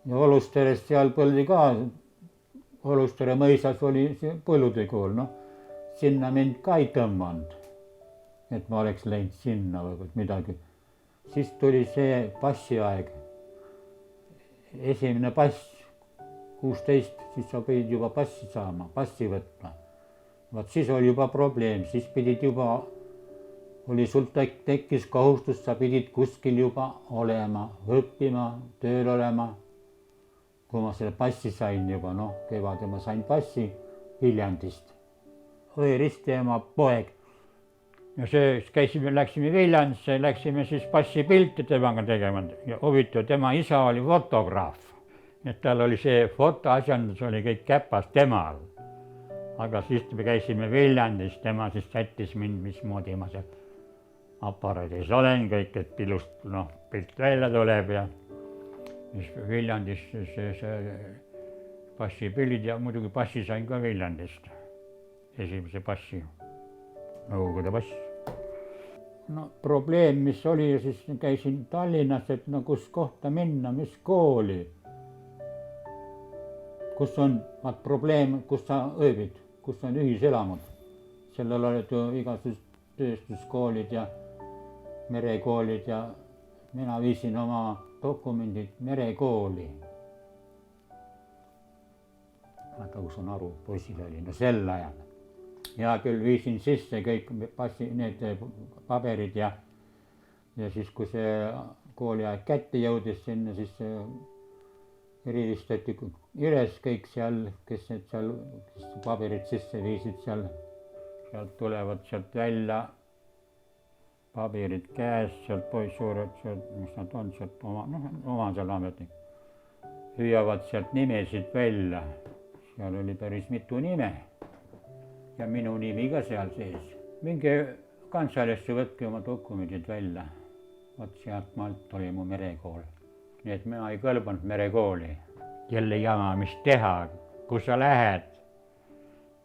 ja Olusterest seal põldi ka, Olustere mõisas oli see põllude kool, noh, sinna mind ka ei tõmmanud, et ma oleks läinud sinna või midagi. Siis tuli see passiaeg, esimene pass, 16, siis sa pidid juba passi saama, passi võtma. Vaat siis oli juba probleem, siis pidid juba, oli sul tekkis kohustus, sa pidid kuskil juba olema, õppima, tööl olema. Kui ma selle passi sain juba, noh, kevadel ma sain passi Viljandist. Õe-Risti ema poeg. Ja see käisime, läksime Viljandisse, läksime siis passipilti temaga tegema ja huvitav, tema isa oli fotograaf. Et tal oli see fotoasjandus oli kõik käpas temal. Aga siis me käisime Viljandis, tema siis sättis mind, mismoodi ma seal aparaadis olen, kõik, et ilust, noh, pilt välja tuleb ja siis Viljandis see passipildid ja muidugi passi sain ka Viljandist. Esimese passi, Nõukogude pass. No probleem, mis oli, siis käisin Tallinnas, et no kus kohta minna, mis kooli. Kus on probleem, kus sa ööbid, kus on ühiselamud. Sellel olid ju igasugused tööstuskoolid ja merekoolid ja mina viisin oma dokumendid merekooli. Aga kus on aru, poisil oli, no sel ajal. Ja küll viisin sisse kõik passi, need paberid ja siis kui see kooliaeg kätte jõudis sinna, siis erilistati üles kõik seal, kes need seal paberid sisse viisid seal. Sealt tulevad sealt välja paberid käes, sealt poissuured, sealt, mis nad on, sealt oma seal ametnik. Hüüavad sealt nimesid välja, seal oli päris mitu nime. Ja minu nimi ka seal sees. Minge kantseleisse, võtke oma dokumendid välja. Vaat sealt maalt oli mu merekool. Nii et mina ei kõlbanud merekooli. Jälle jama, mis teha, kus sa lähed.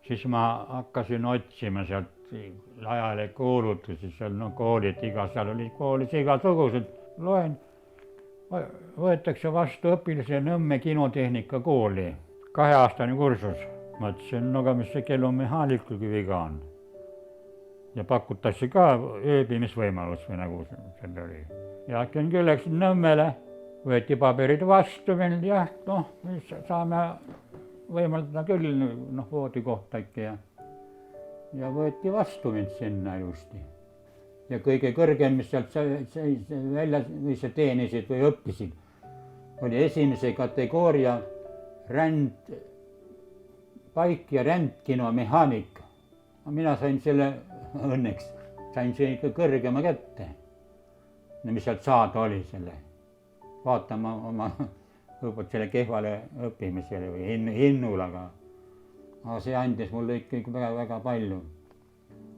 Siis ma hakkasin otsima sealt ajale kuulutusi, seal no koolid, seal oli koolis igasugused. Loen, võetakse vastu õpilase Nõmme kinotehnika kooli. 2-aastane kursus. Mõtlesin, no aga mis see kellumehaanikul viga on. Ja pakutakse ka ööbimisvõimalus või nagu selle oli. Ja hakkan küll, läksin Nõmmele, võeti paberid vastu mind ja noh, saame võimaldada küll noh, voodikohta äkki ja võeti vastu mind sinna ilusti. Ja kõige kõrgem, mis sealt välja või sa teenisid või õppisid, oli esimese kategooria paik ja rändkinomehaanika. Mina sain selle õnneks, sain see ikka kõrgema kätte, mis sealt saada oli selle, vaatama oma selle kehvale õppimisele või hinnul, aga see andis mulle ikkagi väga palju.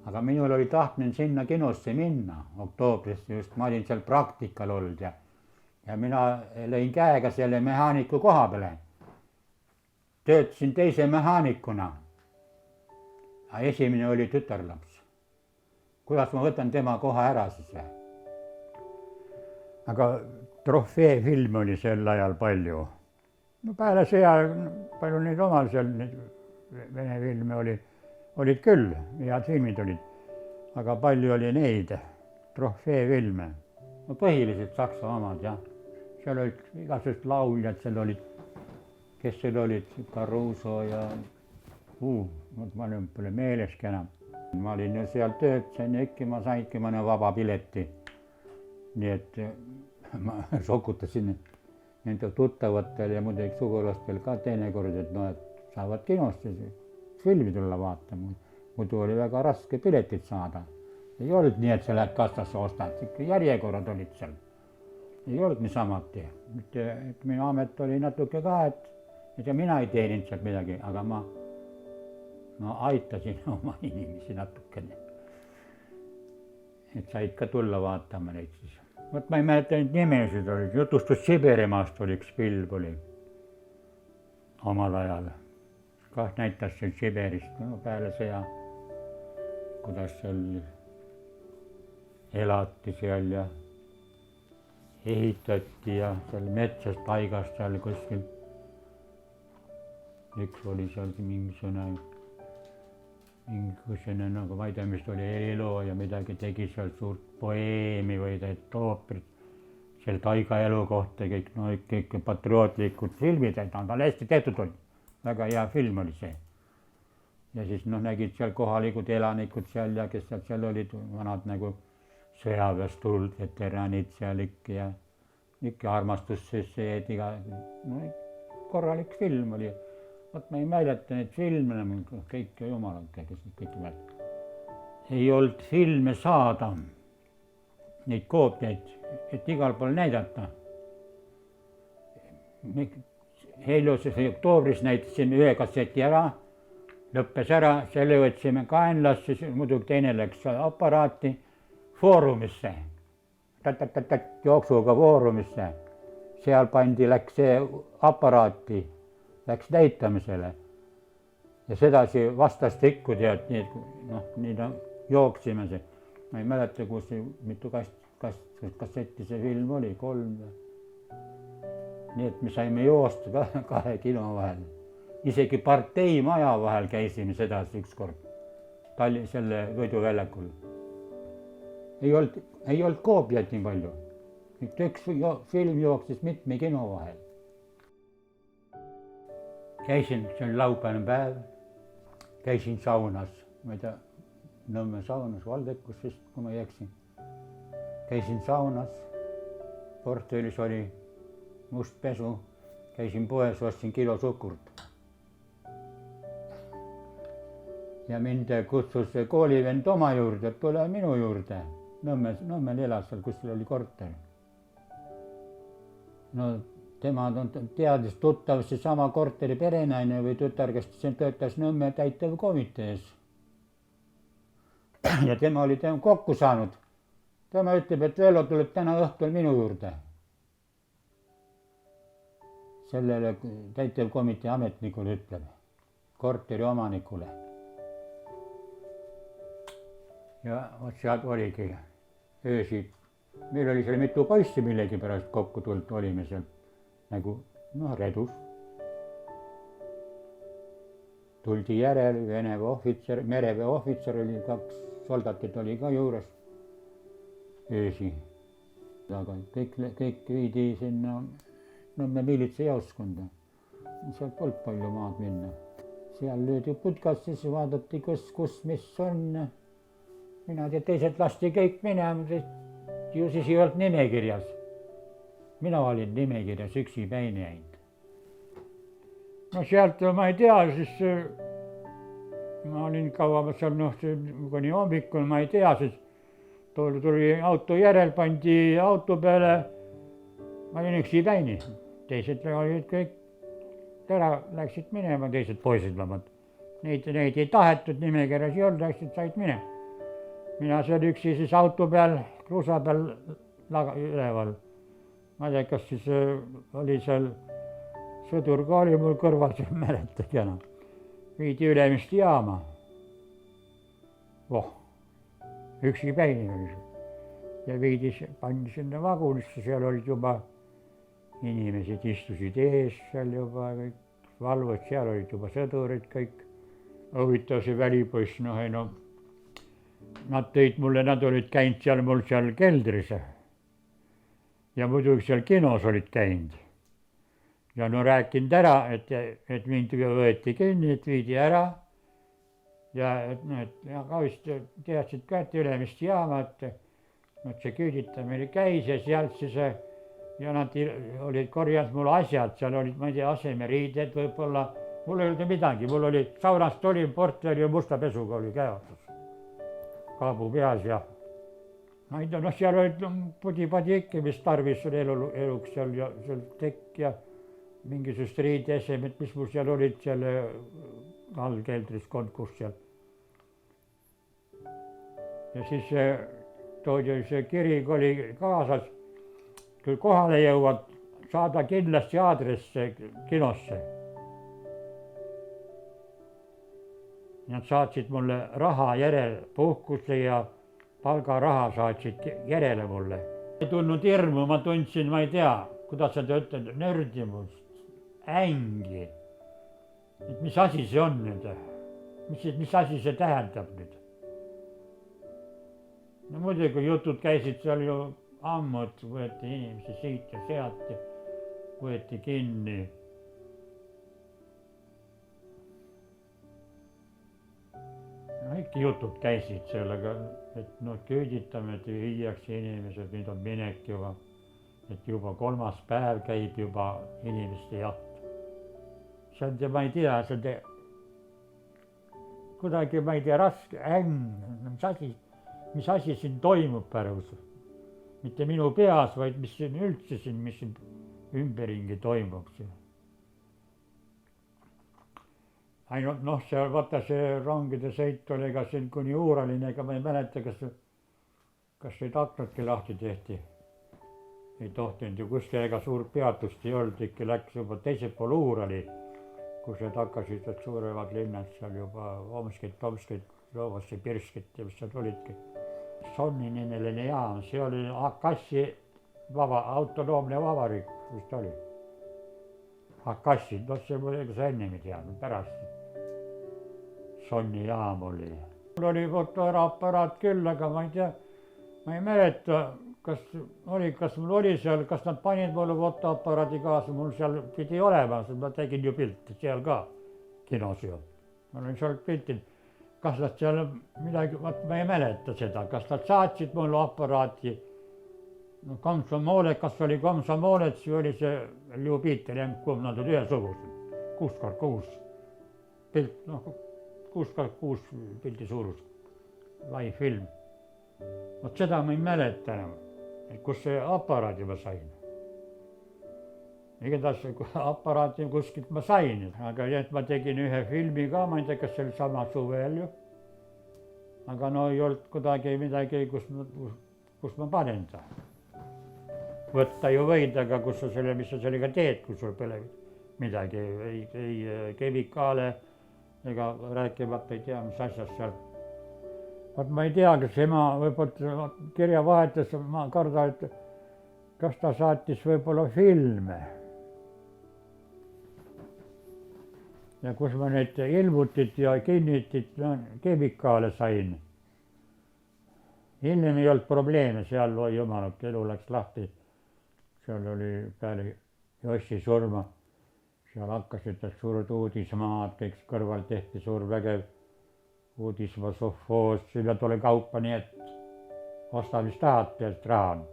Aga minul oli tahtnud sinna kinosse minna oktoobris just, ma olin seal praktikal olnud ja mina lõin käega selle mehaaniku koha peale. Töötasin teise mehaanikuna, aga esimene oli tütarlaps. Kuidas ma võtan tema koha ära siis või? Aga trofeefilme oli sel ajal palju. No peale sõja palju neid omal seal, vene filme olid küll, head filmid olid. Aga palju oli neid trofeefilme. No põhiliselt saksa omad jah. Seal olid igasugused lauljad, seal olid. Kes seal olid, Caruso ja ma pole meeleski enam. Ma olin ju seal töötasin ja ikka ma saingi mõne vaba pileti. Nii et ma sokutasin nende tuttavatel ja muidugi sugulastel ka teinekord, et no, et saavad kinosti filmi tulla vaatama. Muidu oli väga raske piletit saada. Ei olnud nii, et sa lähed kassasse ostad, ikka järjekorrad olid seal. Ei olnud niisamati. Minu amet oli natuke ka, et mina ei teeninud sealt midagi, aga ma aitasin oma inimesi natukene. Et said ka tulla vaatama neid siis. Võt ma ei mäleta neid nimesid olid, jutustus Siberimaast oli üks film oli omal ajal. Kah näitas seal Siberist, peale sõja, kuidas seal elati seal ja ehitati ja seal metsas, taigast seal kuskil. Üks oli seal mingisugune nagu, ma ei tea, mis oli heliloo ja midagi tegi seal suurt poeemi või ooperit seal taigaelu kohta, kõik, no kõik patriootlikud filmid, ta on hästi tehtud olnud, väga hea film oli see. Ja siis noh, nägid seal kohalikud elanikud seal ja kes seal olid, vanad nagu sõjaväest tulnud veteranid seal ikka armastusesse jäid iga, no korralik film oli. Vot ma ei mäleta neid filme, kõike jumalad, kes kõik mäleta. Ei olnud filme saada, neid koopiaid, et igal pool näidata. Heljuses või oktoobris näitasime ühe kasseti ära, lõppes ära, selle võtsime kaenlasse, muidugi teine läks aparaati Foorumisse, jooksuga Foorumisse, seal läks see aparaati, läks näitamisele ja sedasi vastastikku tead, nii jooksime see. Ma ei mäleta, kus mitu kassetti see film oli, 3. Nii et me saime joosta 2 kino vahel. Isegi partei maja vahel käisime sedasi ükskord selle Võiduväljakul. Ei olnud koopiaid nii palju. Üks film jooksis mitme kino vahel. Käisin, see oli laupäevane päev, käisin saunas, ma ei tea, Nõmme saunas, Valdekus vist, kui ma ei eksi. Käisin saunas, portfellis oli must pesu, käisin poes, ostsin kilo suhkurt. Ja mind kutsus koolivend oma juurde, tule minu juurde. Nõmmel elas seal, kus oli korter. No tema teadis tuttav seesama korteri perenaine või tütar, kes töötas Nõmme täitevkomitees. Ja tema oli kokku saanud. Tema ütleb, et Vello tuleb täna õhtul minu juurde. Sellele täitevkomitee ametnikule ütleb, korteri omanikule. Ja sealt oligi öösid. Meil oli seal mitu poissi millegi pärast kokku tulnud, olime seal nagu redus. Tuldi järel, Vene ohvitser, mereväe ohvitser oli, 2 soldatit oli ka juures öösi. Aga kõik viidi sinna Nõmme miilitsajaoskonda. Seal polnud palju maad minna. Seal löödi putkasse, siis vaadati, kus mis on. Mina tean, teised lasti kõik minema, ju siis ei olnud nimekirjas. Mina olin nimekirjas üksipäini jäinud. No sealt ma ei tea, siis ma olin kaua seal, kuni hommikul, ma ei tea, siis tuli auto järel, pandi auto peale. Ma olin üksipäini, teised olid kõik ära, läksid minema, teised poisid vähemalt. Neid ei tahetud, nimekirjas ei olnud, läksid, said minema. Mina seal üksi siis auto peal, kruusa peal üleval. Ma ei tea, kas siis oli seal sõdur ka oli mul kõrval, see mäletagi enam. Viidi Ülemiste jaama. Üksipäini oli see. Ja viidi, pandi sinna vagunisse, seal olid juba inimesed istusid ees seal juba kõik, valvud, seal olid juba sõdurid kõik. Huvitav see välipoiss, nad tõid mulle, nad olid käinud seal mul seal keldris. Ja muidugi seal kinos olid käinud. Ja rääkinud ära, et mind võeti kinni, et viidi ära. Ja ka vist teadsid ka, et Ülemiste jaama, et see küüditamine käis ja sealt siis ja nad olid korjanud mul asjad, seal olid, ma ei tea, asemeriided võib-olla. Mul ei olnud midagi, mul oli saunast olin, portfelli ja musta pesuga oli käotus. Kaabu peas ja ma ei tea, seal olid pudi-padi ikka, mis tarvis oli eluks seal ja seal tekk ja mingisugust riideesemed, mis mul seal olid seal all keldris konkurss seal. Ja siis toodi see kirik oli kaasas, kui kohale jõuad, saada kindlasti aadresse kinosse. Nad saatsid mulle raha järele, puhkuse ja palgaraha saatsid järele mulle. ei tulnud hirmu, ma tundsin, ma ei tea, kuidas seda ütelda, nördimust, ängi. Et mis asi see on nüüd? Mis asi see tähendab nüüd? No muidugi jutud käisid seal ju ammu, et võeti inimesi siit ja sealt ja võeti kinni. No ikka jutud käisid sellega, et no küüditame, et viiakse inimesed, nüüd on minek juba. Et juba 3. päev käib juba inimeste jaht. See on, ma ei tea, see kuidagi, ma ei tea, raske, mis asi siin toimub pärast. Mitte minu peas, vaid mis siin üldse siin, mis siin ümberringi toimub. Ainult noh, see, vaata see rongide sõit oli ka siin kuni Uuralini, ega ma ei mäleta, kas neid aknadki lahti tehti. Ei tohtinud ju kuskil, ega suurt peatust ei olnud, ikka läks juba teisel pool Uurali, kus need hakkasid need suurevad linnad seal juba Omskit, Jovosti, Pirskit ja mis seal olidki. Sonni nimeline jaam, see oli Hakassi autonoomne vabariik, vist oli. Hakassi, noh see muidugi see enne ei teadnud, pärast. Sonni jaam oli. Mul oli fotoaparaat küll, aga ma ei tea, ma ei mäleta, kas mul oli seal, kas nad panid mulle fotoaparaadi kaasa, mul seal pidi olema, sest ma tegin ju pilte seal ka kinos ju. Ma olin seal piltinud. Kas nad seal midagi, ma ei mäleta seda, kas nad saatsid mulle aparaati, no komsomoolet, kas oli komsomoolet, siis oli see Ljubitelj M-kumb, nad olid ühesugused, 6x6 pilt, noh 6x6 pildi suurus, lai film. Vot seda ma ei mäleta enam, et kus see aparaadi ma sain. Igatahes aparaati kuskilt ma sain, aga ma tegin ühe filmi ka, ma ei tea, kas see oli sama suvel ju. Aga no ei olnud kuidagi midagi, kus ma panen ta. Võtta ju võid, aga kus sa selle, mis sa sellega teed, kui sul pole midagi, ei kemikaale ega rääkimata ei tea, mis asjast seal. Vaat ma ei tea, kas ema võib-olla kirjavahetus, ma kardan, et kas ta saatis võib-olla filme. Ja kus ma neid ilmutit ja kinnitit, no, kemikaale sain. Hiljem ei olnud probleeme, seal jumalad, elu läks lahti. Seal oli peale Jossi surma, seal hakkasid suured uudismaad, kõik kõrval tehti suur vägev uudismaa sovhoos, sinna tuli kaupa, nii et osta mis tahad, et raha on.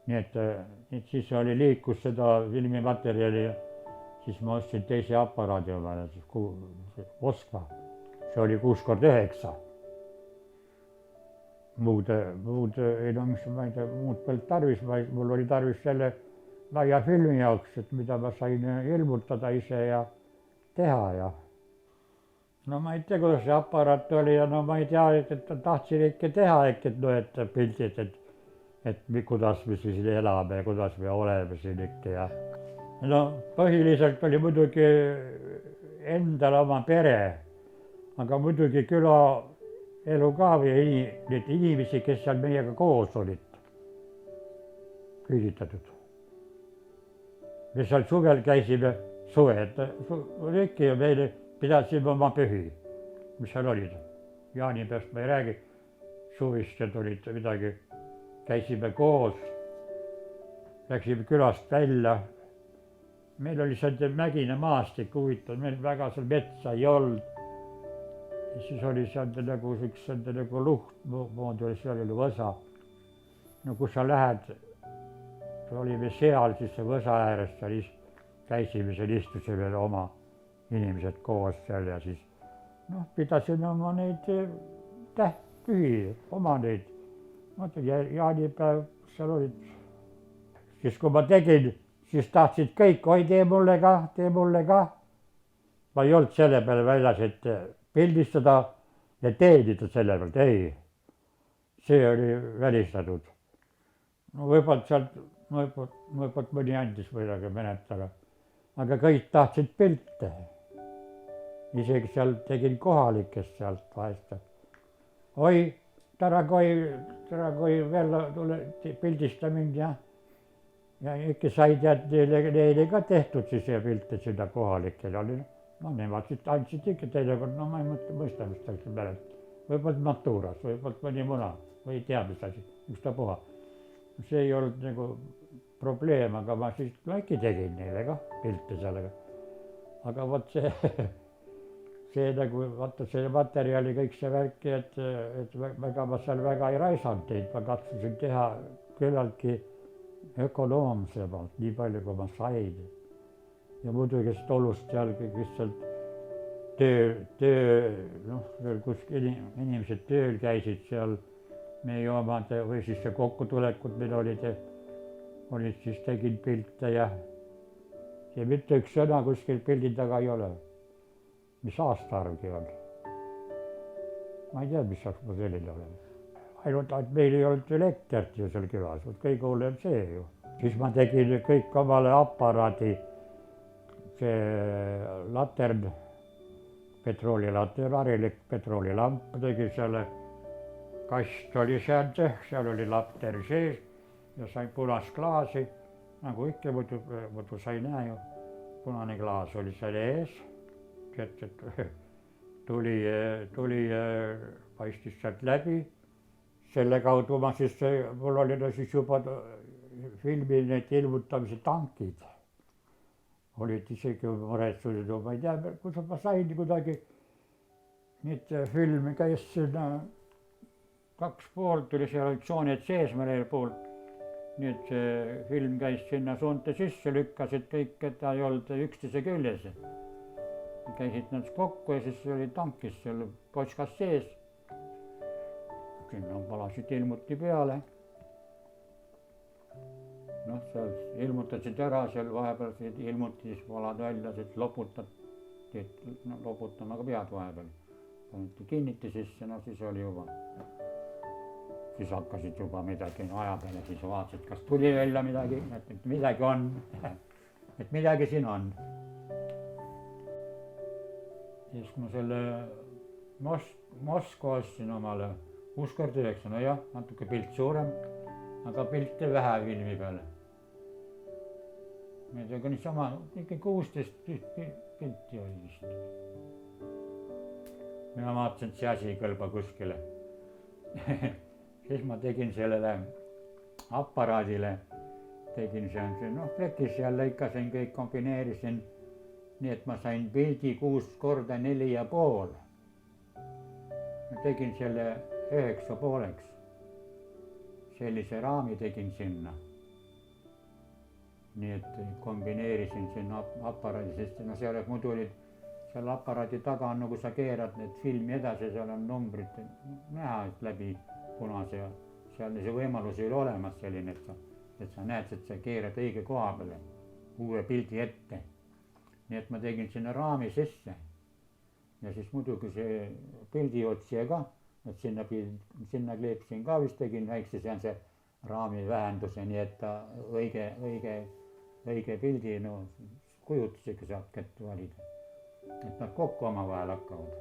Nii et siis oli liikus seda filmimaterjali. Siis ma ostsin teise aparaadi omale, Oskva, see oli 6x9. Muud, ei no mis ma ei tea, muud polnud tarvis, mul oli tarvis selle laia filmi jaoks, et mida ma sain ilmutada ise ja teha ja. No ma ei tea, kuidas see aparaat oli ja no ma ei tea, et tahtsin ikka teha ikka, no et pildid, et kuidas me siis elame ja kuidas me oleme siin ikka ja. No põhiliselt oli muidugi endal oma pere, aga muidugi külaelu ka või need inimesi, kes seal meiega koos olid, küüditatud. Me seal suvel käisime, suved, ikka ja meile pidasime oma pühi, mis seal olid. Jaanipäevast ma ei räägi, suvist olid midagi, käisime koos, läksime külast välja. Meil oli see mägine maastik huvitav, meil väga seal metsa ei olnud. Ja siis oli seal nagu luht moodi oli, seal oli võsa. No kus sa lähed, olime seal, siis see võsa ääres seal käisime seal, istusime oma inimesed koos seal ja siis noh, pidasime oma neid tähtpühi, oma neid. Jaanipäev seal olid. Siis kui ma tegin, siis tahtsid kõik, oi tee mulle ka. Ma ei olnud selle peale väljas, et pildistada ja teenida selle pealt, ei. See oli välistatud. No võib-olla sealt, võib-olla mõni andis midagi menetada. Aga kõik tahtsid pilte. Isegi seal tegin kohalikest sealt vahest. Oi, Tarakoi Vello pildista mind ja ikka sai tead neile ka tehtud siis ja pilte sinna kohalikele oli, no nemad sitten andsid ikka teinekord, no ma ei mõista, mis ta siin mäletab. Võib-olla Naturas, võib-olla mõni muna või ei tea, mis asi, ükstapuha. See ei olnud nagu probleem, aga ma siis äkki tegin neile ka pilte sellega. Aga vot see nagu, vaata see materjali kõik see värk, et väga ma seal väga ei raisanud neid, ma katsusin teha küllaltki ökonoomsemalt, nii palju kui ma sain. Ja muidugi tolust seal lihtsalt töö, noh, kus inimesed tööl käisid seal, meie omad või siis see kokkutulekud meil olid siis tegin pilte ja mitte üks sõna kuskil pildi taga ei ole. Mis aastaarvgi on. Ma ei tea, mis saaks ma selline olema. Ainult meil ei olnud elektrit ju seal külas, kõige hullem see ju. Siis ma tegin kõik omale aparaadi, see latern, petroolilatern, harilik petroolilamp, tegin selle, kast oli seal oli latern sees ja sain punast klaasi, nagu ikka muidu sa ei näe ju, punane klaas oli seal ees, tuli paistis sealt läbi, selle kaudu ma siis, mul oli siis juba filmi need ilmutamise tankid, olid isegi muretsusid, ma ei tea, kuidas ma sain kuidagi, nüüd film käis sinna 2,5 tuli seal olid jooned sees mõnel pool, nii et see film käis sinna suunte sisse, lükkasid kõik, et ta ei olnud üksteise küljes. Käisid nad kokku ja siis oli tankis seal potskas sees. Sinna palasid ilmuti peale. Noh, seal ilmutasid ära, seal vahepeal ilmuti, siis valad välja, siis loputama ka pead vahepeal. Paniti kinniti sisse, no siis oli juba. Siis hakkasid juba midagi aja peale, siis vaatasid, kas tuli välja midagi, et midagi on, et midagi siin on. Siis kui ma selle Moskva ostsin omale 6x9, no jah, natuke pilt suurem, aga pilte vähe filmi peale. Aga niisama, ikka 16 pilti oli vist. Mina vaatasin, et see asi ei kõlba kuskile. Siis ma tegin sellele aparaadile, tegin see, noh, plekis seal lõikasin kõik, kombineerisin. Nii et ma sain pildi 6x4,5. Ma tegin selle 9,5. Sellise raami tegin sinna. Nii et kombineerisin sinna aparaadi, sest no seal muidu olid seal aparaadi taga on, nagu sa keerad need filmi edasi, seal on numbrid näha läbi punase ja seal see võimalus ei ole olemas selline, et sa näed, et sa keerad õige koha peale uue pildi ette. Nii et ma tegin sinna raami sisse ja siis muidugi see pildiotsija ka, et sinna kleepsin ka vist tegin väikse seanse raami vähenduse, nii et ta õige pildi kujutisega saab kätte valida. Et nad kokku omavahel hakkavad.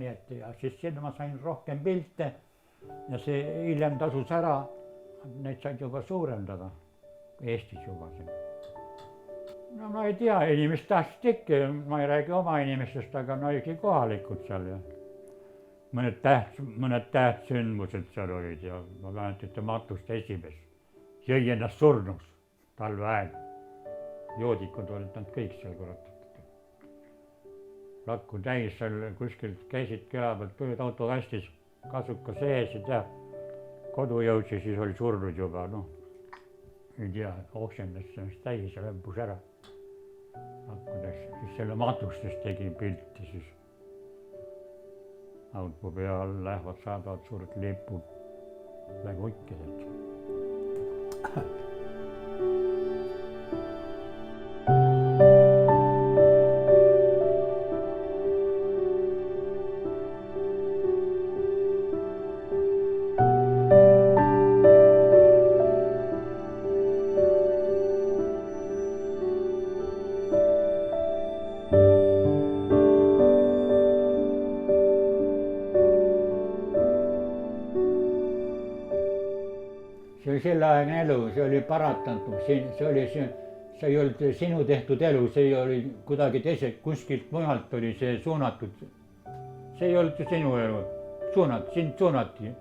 Nii et ja siis sinna ma sain rohkem pilte ja see hiljem tasus ära, neid said juba suurendada Eestis juba siin. No ma ei tea, inimest tahtsid ikka, ma ei räägi oma inimestest, aga no oligi kohalikud seal ja mõned tähtsündmused seal olid ja ma mäletan, et Matuste esimees jõi ennast surnuks talveajal. Joodikud olid nad kõik seal korratatud. Lakku täis seal kuskilt käisid küla pealt tööd autokastis, kasuka sees ja kodu jõudsi, siis oli surnud juba, noh, ei tea, oksendas sellest täis ja lämbus ära. Hakkudes, siis selle Matustest tegin pilti siis. Auto peal lähevad, saadavad suured lipud, väga uikesed. selleaegne elu, see oli paratamatu, see ei olnud sinu tehtud elu, see oli kuidagi kuskilt mujalt oli see suunatud. see ei olnud ju sinu elu, sind suunati